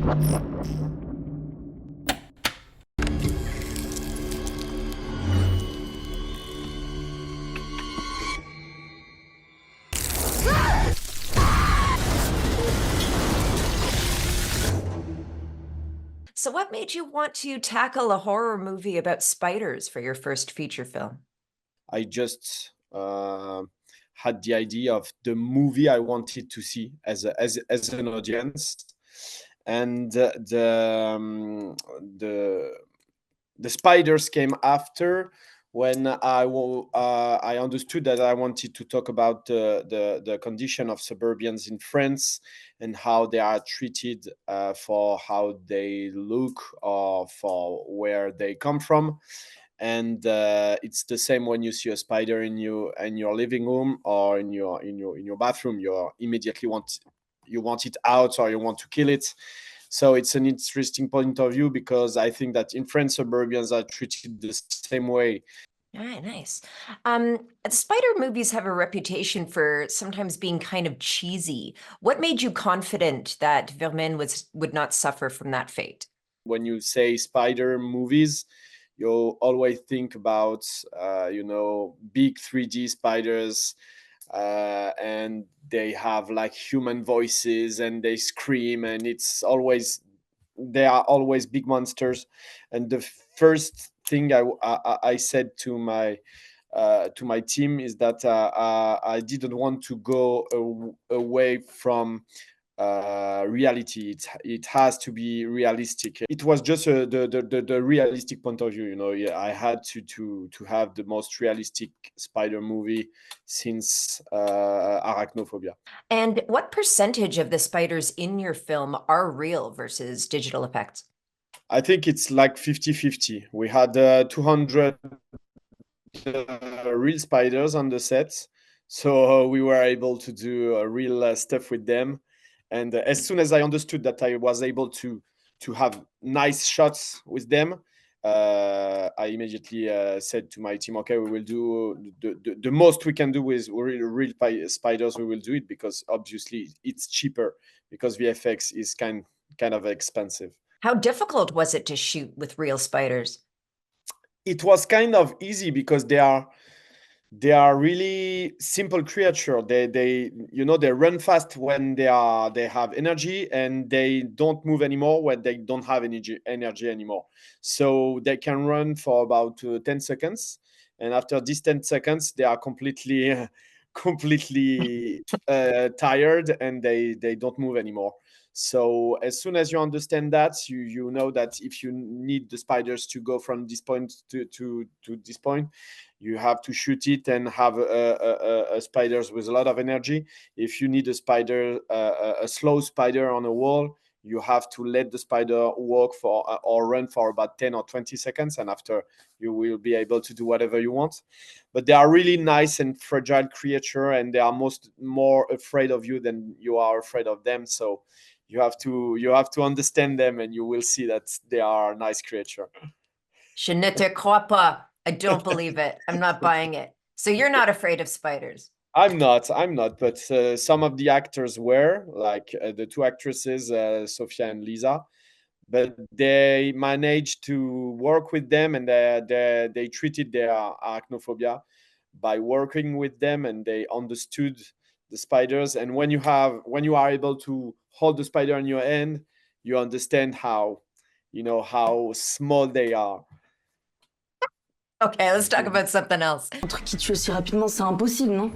So what made you want to tackle a horror movie about spiders for your first feature film? I just had the idea of the movie I wanted to see as an audience, and the the spiders came after when I understood that I wanted to talk about the condition of suburbans in France and how they are treated for how they look or for where they come from. And it's the same when you see a spider in your living room or in your bathroom. You immediately want it out, or you want to kill it. So it's an interesting point of view, because I think that in France, suburbans are treated the same way. All right, nice. Spider movies have a reputation for sometimes being kind of cheesy. What made you confident that Vermin would not suffer from that fate? When you say spider movies, you always think about big 3D spiders, and they have like human voices and they scream, and they are always big monsters. And the first thing I said to my team is that I didn't want to go away from reality. It has to be realistic. It was just the realistic point of view. Yeah, I had to have the most realistic spider movie since Arachnophobia. And what percentage of the spiders in your film are real versus digital effects? I think it's like 50-50. We had 200 real spiders on the set, so we were able to do real stuff with them. And as soon as I understood that I was able to have nice shots with them, I immediately said to my team, okay, we will do the most we can do with real spiders. We will do it, because obviously it's cheaper, because VFX is kind of expensive. How difficult was it to shoot with real spiders? It was kind of easy, because they are really simple creature. They run fast when they have energy, and they don't move anymore when they don't have energy anymore. So they can run for about 10 seconds, and after these 10 seconds they are completely completely tired, and they don't move anymore. So as soon as you understand that, you know that if you need the spiders to go from this point to this point, you have to shoot it and have a spiders with a lot of energy. If you need a spider, a slow spider on a wall, you have to let the spider walk for or run for about 10 or 20 seconds, and after you will be able to do whatever you want. But they are really nice and fragile creature, and they are more afraid of you than you are afraid of them. So you have to understand them, and you will see that they are a nice creature. Je ne te crois pas. I don't believe it. I'm not buying it. So you're not afraid of spiders? I'm not, but some of the actors were, like the two actresses, Sophia and Lisa, but they managed to work with them, and they treated their arachnophobia by working with them, and they understood the spiders. And when you are able to hold the spider in your hand, you understand how small they are. Okay, let's talk about something else. Un truc qui tue aussi rapidement, c'est impossible, non?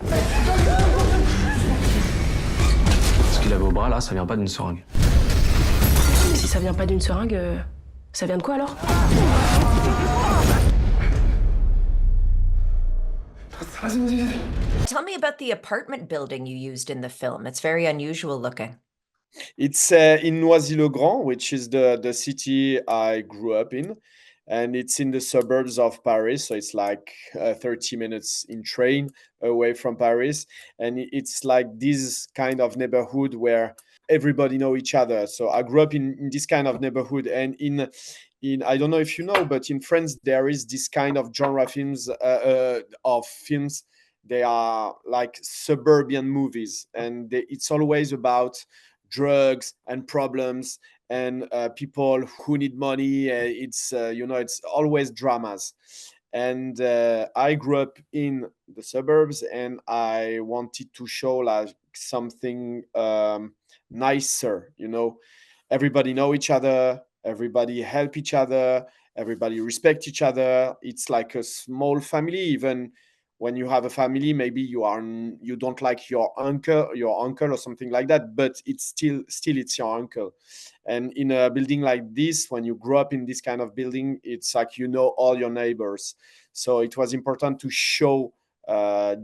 Ce qu'il avait au bras, là, ça vient pas d'une seringue. Si ça vient pas d'une seringue, ça vient de quoi alors? Tell me about the apartment building you used in the film. It's very unusual looking. It's in Noisy-le-Grand, which is the city I grew up in, and it's in the suburbs of Paris. So it's like 30 minutes in train away from Paris, and it's like this kind of neighborhood where everybody know each other. So I grew up in this kind of neighborhood, and in I don't know if you know, but in France there is this kind of genre films of films. They are like suburban movies, and it's always about drugs and problems and people who need money. It's it's always dramas. And I grew up in the suburbs, and I wanted to show like something nicer. Everybody know each other, everybody help each other, everybody respect each other. It's like a small family. Even when you have a family, maybe you don't like your uncle or something like that, but it's still it's your uncle. And in a building like this, when you grow up in this kind of building, it's like all your neighbors. So it was important to show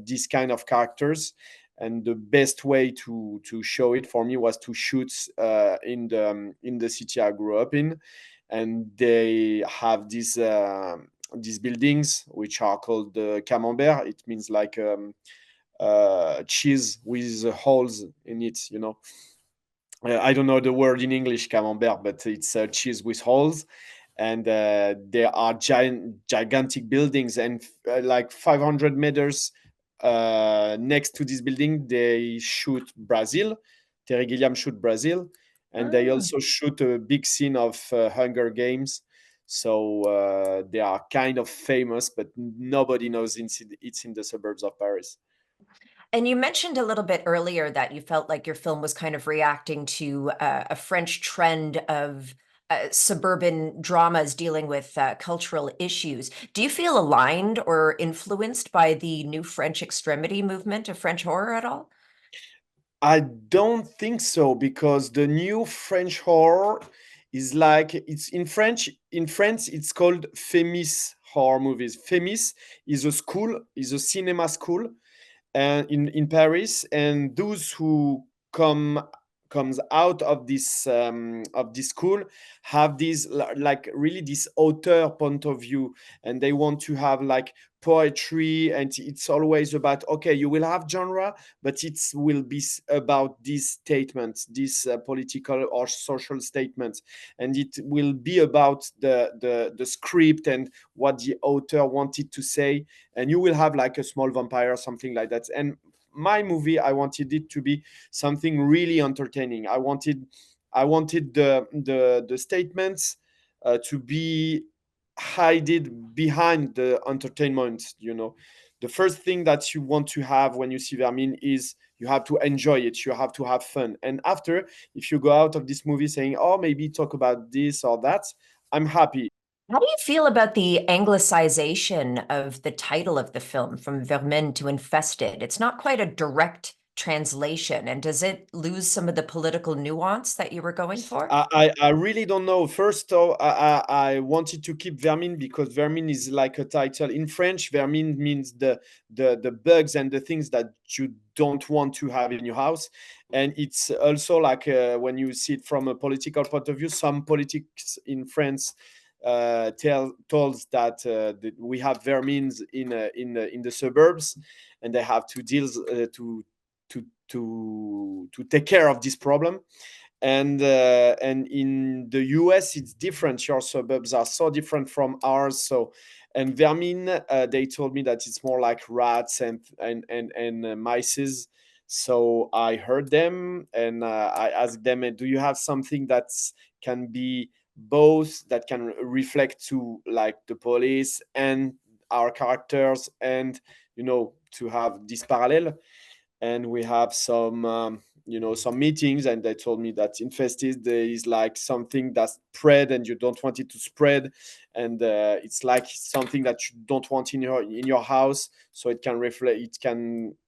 these kind of characters. And the best way to show it for me was to shoot in the city I grew up in. And they have these buildings which are called the camembert. It means like cheese with holes in it. I don't know the word in English, camembert, but it's cheese with holes. And there are gigantic buildings, and like 500 meters next to this building, they shoot Brazil. Terry Gilliam shoot Brazil, and they also shoot a big scene of Hunger Games. So they are kind of famous, but nobody knows it's in the suburbs of Paris. And you mentioned a little bit earlier that you felt like your film was kind of reacting to a French trend of suburban dramas dealing with cultural issues. Do you feel aligned or influenced by the new French extremity movement of French horror at all? I don't think so, because the new French horror is like, it's in French. In France, it's called Fémis horror movies. Fémis is a cinema school and in Paris, and those who comes out of this school have this like really this auteur point of view, and they want to have like poetry, and it's always about, okay, you will have genre, but it will be about these statements, these political or social statements, and it will be about the script and what the author wanted to say. And you will have like a small vampire, something like that. And my movie, I wanted it to be something really entertaining. I wanted the statements to be hidden behind the entertainment. The first thing that you want to have when you see Vermine is you have to enjoy it, you have to have fun. And after, if you go out of this movie saying, oh, maybe talk about this or that, I'm happy. How do you feel about the anglicization of the title of the film from Vermine to Infested? It's not quite a direct translation. And does it lose some of the political nuance that you were going for? I really don't know. First, though, I wanted to keep Vermine because Vermine is like a title. In French, Vermine means the bugs and the things that you don't want to have in your house. And it's also like when you see it from a political point of view, some politics in France tells that we have vermines in the suburbs, and they have to deal to take care of this problem. And in the US, it's different. Your suburbs are so different from ours. So, and vermin, they told me that it's more like rats and mices. So I heard them, and I asked them, do you have something that can be both, that can reflect to like the police and our characters, and to have this parallel? And we have some some meetings, and they told me that Infested is like something that's spread and you don't want it to spread, and it's like something that you don't want in your house, so it can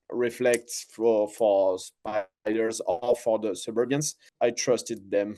reflect for spiders or for the suburbans. I trusted them.